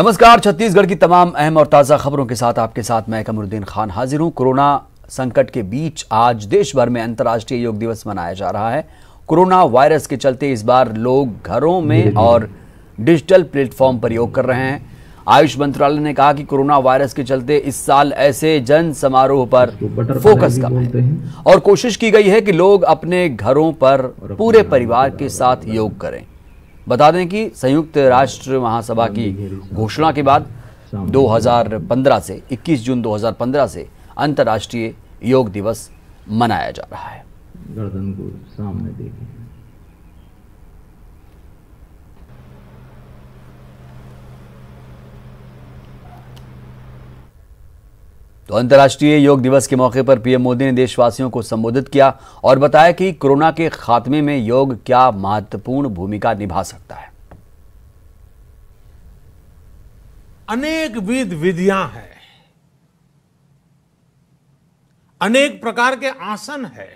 नमस्कार, छत्तीसगढ़ की तमाम अहम और ताज़ा खबरों के साथ आपके साथ मैं कमरुद्दीन खान हाजिर हूं। कोरोना संकट के बीच आज देश भर में अंतर्राष्ट्रीय योग दिवस मनाया जा रहा है। कोरोना वायरस के चलते इस बार लोग घरों में और डिजिटल प्लेटफॉर्म पर योग कर रहे हैं। आयुष मंत्रालय ने कहा कि कोरोना वायरस के चलते इस साल ऐसे जन समारोह पर फोकस कम है और कोशिश की गई है कि लोग अपने घरों पर पूरे परिवार के साथ योग करें। बता दें कि संयुक्त राष्ट्र महासभा की घोषणा के बाद 2015 से 21 जून 2015 से अंतर्राष्ट्रीय योग दिवस मनाया जा रहा है। गर्दन को सामने देखें। तो अंतर्राष्ट्रीय योग दिवस के मौके पर पीएम मोदी ने देशवासियों को संबोधित किया और बताया कि कोरोना के खात्मे में योग क्या महत्वपूर्ण भूमिका निभा सकता है। अनेक विध विधियां हैं, अनेक प्रकार के आसन है।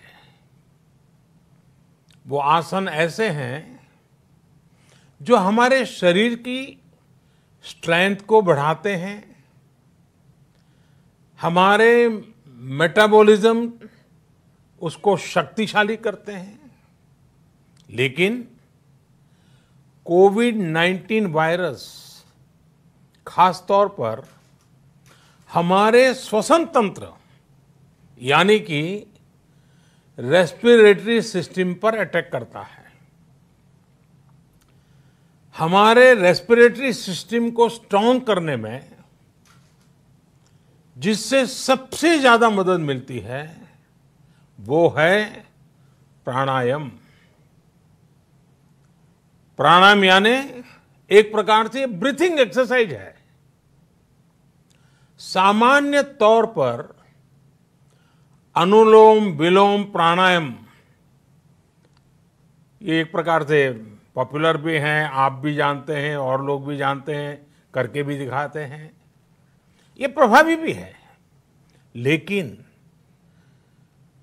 वो आसन ऐसे हैं जो हमारे शरीर की स्ट्रेंथ को बढ़ाते हैं, हमारे मेटाबॉलिज्म उसको शक्तिशाली करते हैं। लेकिन कोविड-19 वायरस खास तौर पर हमारे श्वसन तंत्र यानी कि रेस्पिरेटरी सिस्टम पर अटैक करता है। हमारे रेस्पिरेटरी सिस्टम को स्ट्रांग करने में जिससे सबसे ज्यादा मदद मिलती है वो है प्राणायाम। प्राणायाम यानी एक प्रकार से ब्रीथिंग एक्सरसाइज है। सामान्य तौर पर अनुलोम विलोम प्राणायाम ये एक प्रकार से पॉपुलर भी हैं, आप भी जानते हैं और लोग भी जानते हैं, करके भी दिखाते हैं। ये प्रभावी भी है। लेकिन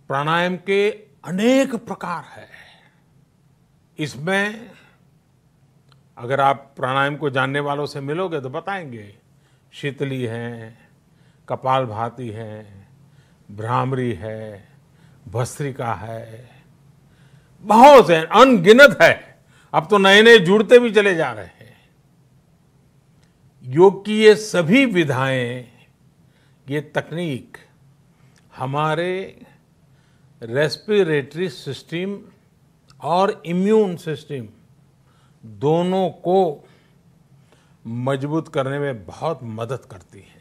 प्राणायाम के अनेक प्रकार है। इसमें अगर आप प्राणायाम को जानने वालों से मिलोगे तो बताएंगे शीतली है, कपालभाति है, भ्रामरी है, भस्त्रिका है, बहुत है, अनगिनत है। अब तो नए नए जुड़ते भी चले जा रहे हैं। योग की ये सभी विधाएं, ये तकनीक हमारे रेस्पिरेटरी सिस्टम और इम्यून सिस्टम दोनों को मजबूत करने में बहुत मदद करती है।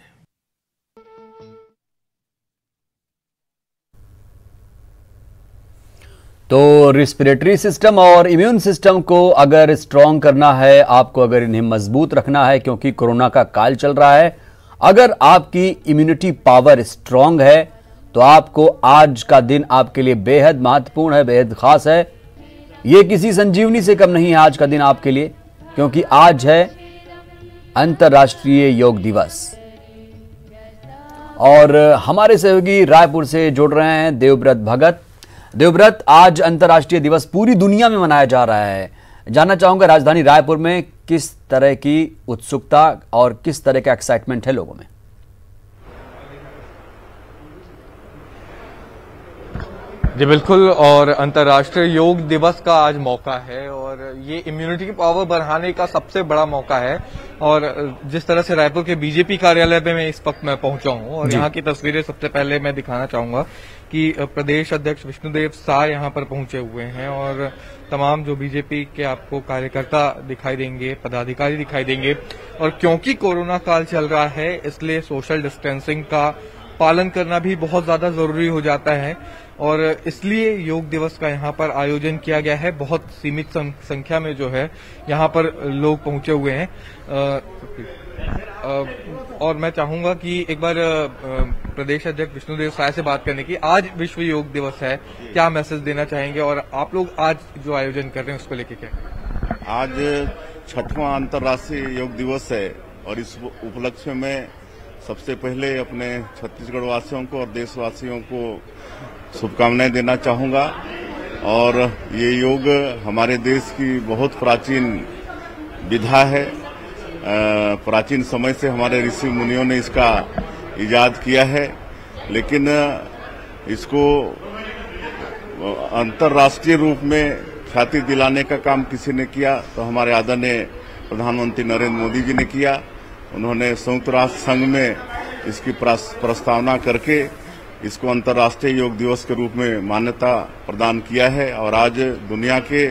तो रेस्पिरेटरी सिस्टम और इम्यून सिस्टम को अगर स्ट्रांग करना है, आपको अगर इन्हें मजबूत रखना है, क्योंकि कोरोना का काल चल रहा है, अगर आपकी इम्यूनिटी पावर स्ट्रांग है तो आपको आज का दिन आपके लिए बेहद महत्वपूर्ण है, बेहद खास है। ये किसी संजीवनी से कम नहीं है आज का दिन आपके लिए, क्योंकि आज है अंतर्राष्ट्रीय योग दिवस। और हमारे सहयोगी रायपुर से जुड़ रहे हैं देवव्रत भगत। देवव्रत, आज अंतर्राष्ट्रीय दिवस पूरी दुनिया में मनाया जा रहा है। जानना चाहूंगा राजधानी रायपुर में किस तरह की उत्सुकता और किस तरह का एक्साइटमेंट है लोगों में। जी बिल्कुल, और अंतर्राष्ट्रीय योग दिवस का आज मौका है और ये इम्यूनिटी की पावर बढ़ाने का सबसे बड़ा मौका है। और जिस तरह से रायपुर के बीजेपी कार्यालय में इस वक्त मैं पहुंचा हूं और यहाँ की तस्वीरें सबसे पहले मैं दिखाना चाहूंगा कि प्रदेश अध्यक्ष विष्णुदेव साय यहाँ पर पहुंचे हुए हैं और तमाम जो बीजेपी के आपको कार्यकर्ता दिखाई देंगे, पदाधिकारी दिखाई देंगे। और क्योंकि कोरोना काल चल रहा है इसलिए सोशल डिस्टेंसिंग का पालन करना भी बहुत ज्यादा जरूरी हो जाता है और इसलिए योग दिवस का यहाँ पर आयोजन किया गया है। बहुत सीमित संख्या में जो है यहाँ पर लोग पहुंचे हुए हैं। और मैं चाहूंगा कि एक बार प्रदेश अध्यक्ष विष्णुदेव साय से बात करने की। आज विश्व योग दिवस है, क्या मैसेज देना चाहेंगे और आप लोग आज जो आयोजन कर रहे हैं उसको लेके क्या? आज 6वां अंतर्राष्ट्रीय योग दिवस है और इस उपलक्ष्य में सबसे पहले अपने छत्तीसगढ़ वासियों को और देशवासियों को शुभकामनाएं देना चाहूंगा। और ये योग हमारे देश की बहुत प्राचीन विधा है प्राचीन समय से हमारे ऋषि मुनियों ने इसका इजाद किया है, लेकिन इसको अंतर्राष्ट्रीय रूप में ख्याति दिलाने का काम किसी ने किया तो हमारे आदरणीय प्रधानमंत्री नरेंद्र मोदी जी ने किया। उन्होंने संयुक्त राष्ट्र संघ में इसकी प्रस्तावना करके इसको अंतर्राष्ट्रीय योग दिवस के रूप में मान्यता प्रदान किया है और आज दुनिया के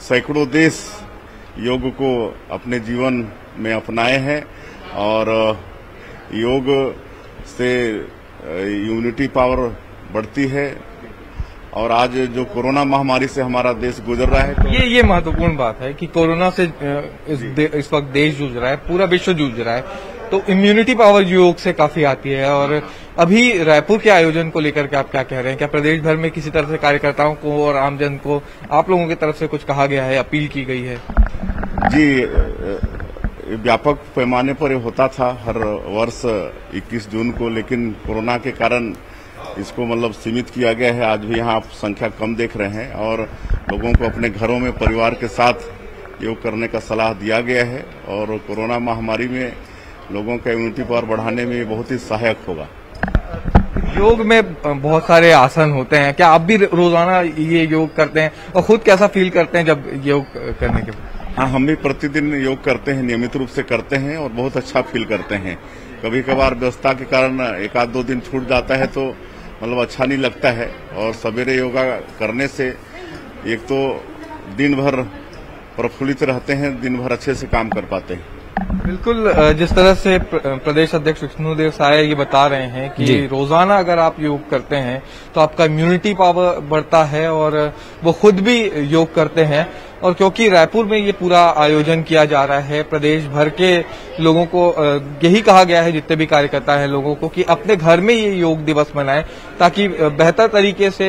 सैकड़ों देश योग को अपने जीवन में अपनाए हैं और योग से इम्यूनिटी पावर बढ़ती है और आज जो कोरोना महामारी से हमारा देश गुजर रहा है तो ये महत्वपूर्ण बात है कि कोरोना से इस वक्त देश जूझ रहा है, पूरा विश्व जूझ रहा है, तो इम्यूनिटी पावर योग से काफी आती है। और अभी रायपुर के आयोजन को लेकर के आप क्या कह रहे हैं? क्या प्रदेश भर में किसी तरह से कार्यकर्ताओं को और आमजन को आप लोगों की तरफ से कुछ कहा गया है, अपील की गई है? जी, व्यापक पैमाने पर होता था हर वर्ष 21 जून को, लेकिन कोरोना के कारण इसको मतलब सीमित किया गया है। आज भी यहाँ आप संख्या कम देख रहे हैं और लोगों को अपने घरों में परिवार के साथ योग करने का सलाह दिया गया है और कोरोना महामारी में लोगों का इम्यूनिटी पावर बढ़ाने में बहुत ही सहायक होगा। योग में बहुत सारे आसन होते हैं, क्या आप भी रोजाना ये योग करते हैं और खुद कैसा फील करते हैं जब योग करने के बाद? हाँ, हम भी प्रतिदिन योग करते हैं, नियमित रूप से करते हैं और बहुत अच्छा फील करते हैं। कभी कभार व्यस्तता के कारण एक आध दो दिन छूट जाता है तो मतलब अच्छा नहीं लगता है और सवेरे योगा करने से एक तो दिन भर प्रफुल्लित रहते हैं, दिन भर अच्छे से काम कर पाते हैं। बिल्कुल, जिस तरह से प्रदेश अध्यक्ष विष्णुदेव साय ये बता रहे हैं कि रोजाना अगर आप योग करते हैं तो आपका इम्यूनिटी पावर बढ़ता है और वो खुद भी योग करते हैं। और क्योंकि रायपुर में ये पूरा आयोजन किया जा रहा है, प्रदेश भर के लोगों को यही कहा गया है, जितने भी कार्यकर्ता हैं लोगों को, कि अपने घर में ये योग दिवस मनाएं ताकि बेहतर तरीके से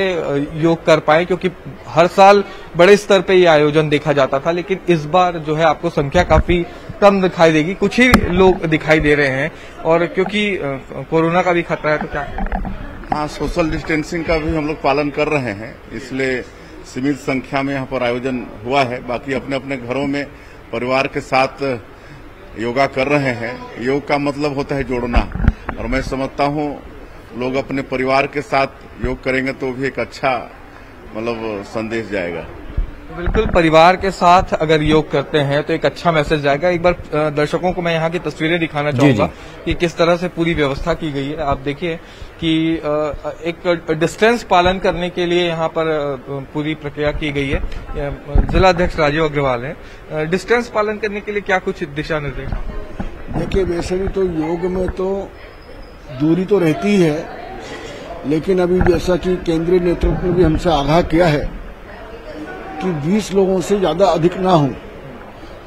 योग कर पाएं। क्योंकि हर साल बड़े स्तर पे ये आयोजन देखा जाता था, लेकिन इस बार जो है आपको संख्या काफी कम दिखाई देगी, कुछ ही लोग दिखाई दे रहे हैं और क्योंकि कोरोना का भी खतरा है तो क्या? हाँ, सोशल डिस्टेंसिंग का भी हम लोग पालन कर रहे हैं, इसलिए सीमित संख्या में यहाँ पर आयोजन हुआ है। बाकी अपने अपने घरों में परिवार के साथ योगा कर रहे हैं। योग का मतलब होता है जोड़ना और मैं समझता हूँ लोग अपने परिवार के साथ योग करेंगे तो भी एक अच्छा मतलब संदेश जाएगा। बिल्कुल, परिवार के साथ अगर योग करते हैं तो एक अच्छा मैसेज जाएगा। एक बार दर्शकों को मैं यहाँ की तस्वीरें दिखाना चाहूंगा कि किस तरह से पूरी व्यवस्था की गई है। आप देखिए कि एक डिस्टेंस पालन करने के लिए यहाँ पर पूरी प्रक्रिया की गई है। जिला अध्यक्ष राजीव अग्रवाल हैं। डिस्टेंस पालन करने के लिए क्या कुछ दिशा निर्देश? देखिए, वैसे भी तो योग में तो दूरी तो रहती है, लेकिन अभी जैसा कि केंद्रीय नेतृत्व ने भी हमसे आगाह किया है कि 20 लोगों से ज्यादा अधिक ना हो,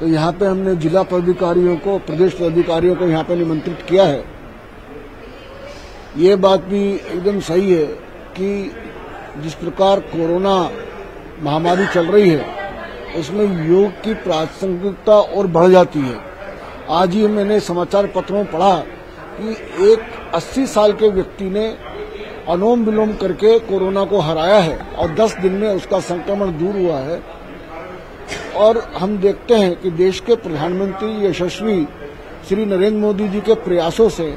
तो यहाँ पे हमने जिला पदाधिकारियों को, प्रदेश पदाधिकारियों को यहाँ पे निमंत्रित किया है। ये बात भी एकदम सही है कि जिस प्रकार कोरोना महामारी चल रही है उसमें योग की प्रासंगिकता और बढ़ जाती है। आज ही मैंने समाचार पत्रों में पढ़ा कि एक 80 साल के व्यक्ति ने अनुलोम विलोम करके कोरोना को हराया है और 10 दिन में उसका संक्रमण दूर हुआ है। और हम देखते हैं कि देश के प्रधानमंत्री यशस्वी श्री नरेंद्र मोदी जी के प्रयासों से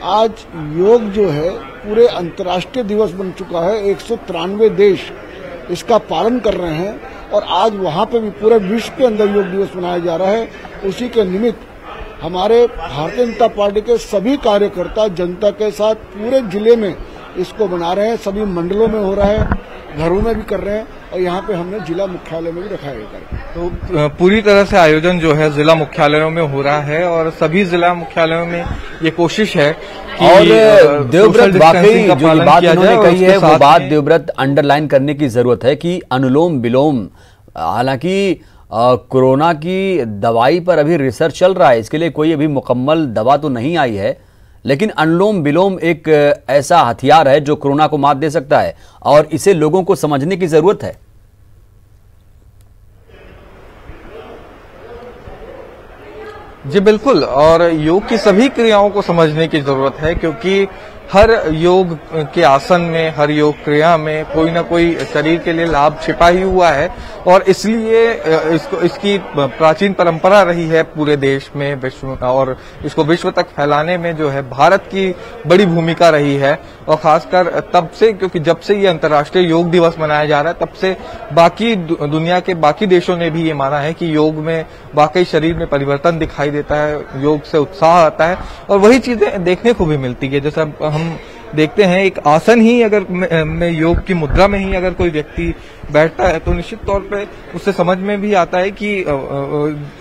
आज योग जो है पूरे अंतर्राष्ट्रीय दिवस बन चुका है। 193 देश इसका पालन कर रहे हैं और आज वहां पे भी पूरे विश्व के अंदर योग दिवस मनाया जा रहा है। उसी के निमित्त हमारे भारतीय जनता पार्टी के सभी कार्यकर्ता जनता के साथ पूरे जिले में इसको बना रहे हैं। सभी मंडलों में हो रहा है, घरों में भी कर रहे हैं और यहाँ पे हमने जिला मुख्यालय में भी रखा है। तो पूरी तरह से आयोजन जो है जिला मुख्यालयों में हो रहा है और सभी जिला मुख्यालयों में ये कोशिश है कि और देवव्रत वाकई जो बात उन्होंने कही है वो बात देवव्रत अंडरलाइन करने की जरूरत है कि अनुलोम विलोम, हालांकि कोरोना की दवाई पर अभी रिसर्च चल रहा है, इसके लिए कोई अभी मुकम्मल दवा तो नहीं आई है, लेकिन अनुलोम विलोम एक ऐसा हथियार है जो कोरोना को मात दे सकता है और इसे लोगों को समझने की जरूरत है। जी बिल्कुल, और योग की सभी क्रियाओं को समझने की जरूरत है क्योंकि हर योग के आसन में, हर योग क्रिया में कोई ना कोई शरीर के लिए लाभ छिपा ही हुआ है और इसलिए इसकी प्राचीन परंपरा रही है पूरे देश में, विश्व, और इसको विश्व तक फैलाने में जो है भारत की बड़ी भूमिका रही है। और खासकर तब से, क्योंकि जब से ये अंतर्राष्ट्रीय योग दिवस मनाया जा रहा है, तब से बाकी दुनिया के बाकी देशों ने भी ये माना है कि योग में वाकई शरीर में परिवर्तन दिखाई देता है, योग से उत्साह आता है और वही चीजें देखने को भी मिलती है। जैसे हम देखते हैं एक आसन ही अगर में योग की मुद्रा में ही अगर कोई व्यक्ति बैठता है तो निश्चित तौर पे उससे समझ में भी आता है कि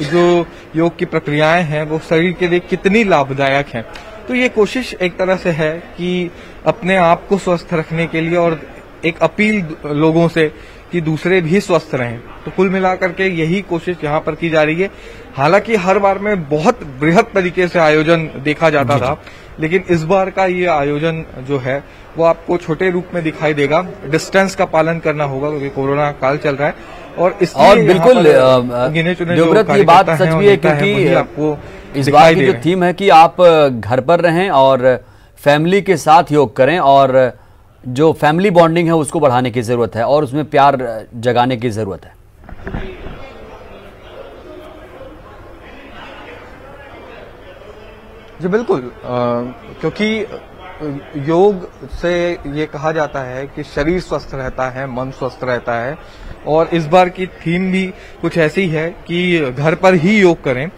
जो योग की प्रक्रियाएं हैं वो शरीर के लिए कितनी लाभदायक हैं। तो ये कोशिश एक तरह से है कि अपने आप को स्वस्थ रखने के लिए और एक अपील लोगों से कि दूसरे भी स्वस्थ रहें। तो कुल मिलाकर के यही कोशिश यहाँ पर की जा रही है। हालांकि हर बार में बहुत बृहद तरीके से आयोजन देखा जाता था, लेकिन इस बार का ये आयोजन जो है वो आपको छोटे रूप में दिखाई देगा। डिस्टेंस का पालन करना होगा क्योंकि कोरोना काल चल रहा है और बिल्कुल देवव्रत, ये बात सच भी है क्योंकि आपको इस बार की जो थीम है कि आप घर पर रहें और फैमिली के साथ योग करें और जो फैमिली बॉन्डिंग है उसको बढ़ाने की जरूरत है और उसमें प्यार जगाने की जरूरत है। जी बिल्कुल, क्योंकि योग से ये कहा जाता है कि शरीर स्वस्थ रहता है, मन स्वस्थ रहता है और इस बार की थीम भी कुछ ऐसी है कि घर पर ही योग करें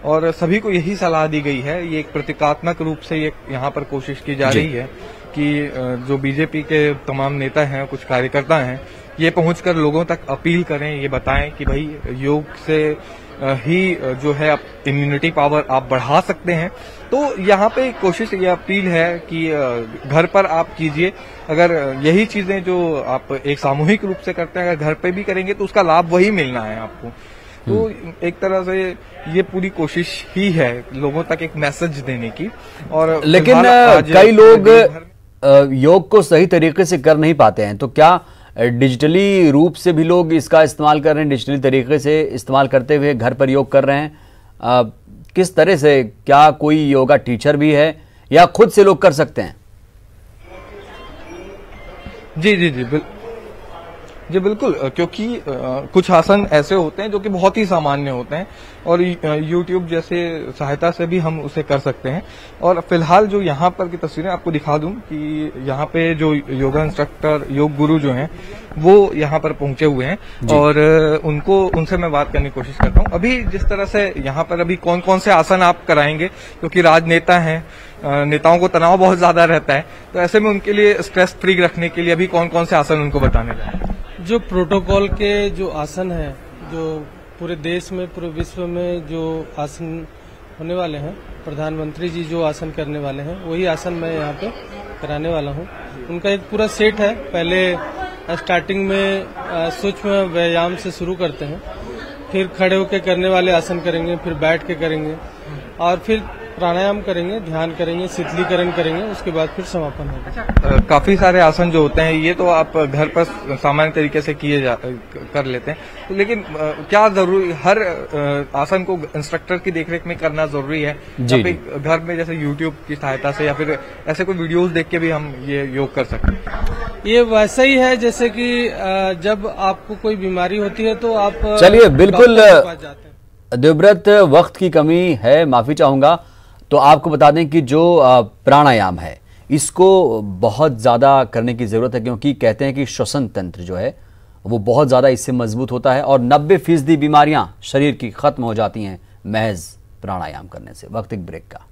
और सभी को यही सलाह दी गई है। ये एक प्रतीकात्मक रूप से ये यहाँ पर कोशिश की जा रही है कि जो बीजेपी के तमाम नेता हैं, कुछ कार्यकर्ता हैं, ये पहुंचकर लोगों तक अपील करें, ये बताएं कि भाई योग से ही जो है इम्यूनिटी पावर आप बढ़ा सकते हैं। तो यहाँ पे कोशिश, ये अपील है कि घर पर आप कीजिए। अगर यही चीजें जो आप एक सामूहिक रूप से करते हैं अगर घर पे भी करेंगे तो उसका लाभ वही मिलना है आपको। तो एक तरह से ये पूरी कोशिश ही है लोगों तक एक मैसेज देने की। और लेकिन कई लोग योग को सही तरीके से कर नहीं पाते हैं, तो क्या डिजिटली रूप से भी लोग इसका इस्तेमाल कर रहे हैं, डिजिटली तरीके से इस्तेमाल करते हुए घर पर योग कर रहे हैं? किस तरह से, क्या कोई योगा टीचर भी है या खुद से लोग कर सकते हैं? जी बिल्कुल, क्योंकि कुछ आसन ऐसे होते हैं जो कि बहुत ही सामान्य होते हैं और YouTube जैसे सहायता से भी हम उसे कर सकते हैं। और फिलहाल जो यहाँ पर की तस्वीरें आपको दिखा दूं कि यहाँ पे जो योगा इंस्ट्रक्टर, योग गुरु जो हैं वो यहाँ पर पहुंचे हुए हैं और उनसे मैं बात करने की कोशिश करता हूँ। अभी जिस तरह से यहाँ पर अभी कौन कौन से आसन आप कराएंगे, क्योंकि राजनेता हैं, नेताओं को तनाव बहुत ज्यादा रहता है, तो ऐसे में उनके लिए स्ट्रेस फ्री रखने के लिए अभी कौन कौन से आसन उनको बताने जाए? जो प्रोटोकॉल के जो आसन हैं, जो पूरे देश में, पूरे विश्व में जो आसन होने वाले हैं, प्रधानमंत्री जी जो आसन करने वाले हैं वही आसन मैं यहाँ पे कराने वाला हूँ। उनका एक पूरा सेट है। पहले स्टार्टिंग में सूक्ष्म व्यायाम से शुरू करते हैं, फिर खड़े होकर करने वाले आसन करेंगे, फिर बैठ के करेंगे और फिर प्राणायाम करेंगे, ध्यान करेंगे, शीतलीकरण करेंगे, उसके बाद फिर समापन होगा। काफी सारे आसन जो होते हैं ये तो आप घर पर सामान्य तरीके से कर लेते हैं, तो लेकिन क्या जरूरी हर आसन को इंस्ट्रक्टर की देखरेख में करना जरूरी है? या फिर घर में जैसे YouTube की सहायता से या फिर ऐसे कोई वीडियोस देख के भी हम ये योग कर सकते हैं? ये वैसा ही है जैसे कि जब आपको कोई बीमारी होती है तो आप चलिए, बिल्कुल देवव्रत, वक्त की कमी है, माफी चाहूंगा। तो आपको बता दें कि जो प्राणायाम है इसको बहुत ज़्यादा करने की ज़रूरत है, क्योंकि कहते हैं कि श्वसन तंत्र जो है वो बहुत ज़्यादा इससे मजबूत होता है और 90% बीमारियां शरीर की खत्म हो जाती हैं महज प्राणायाम करने से। वक्त एक ब्रेक का।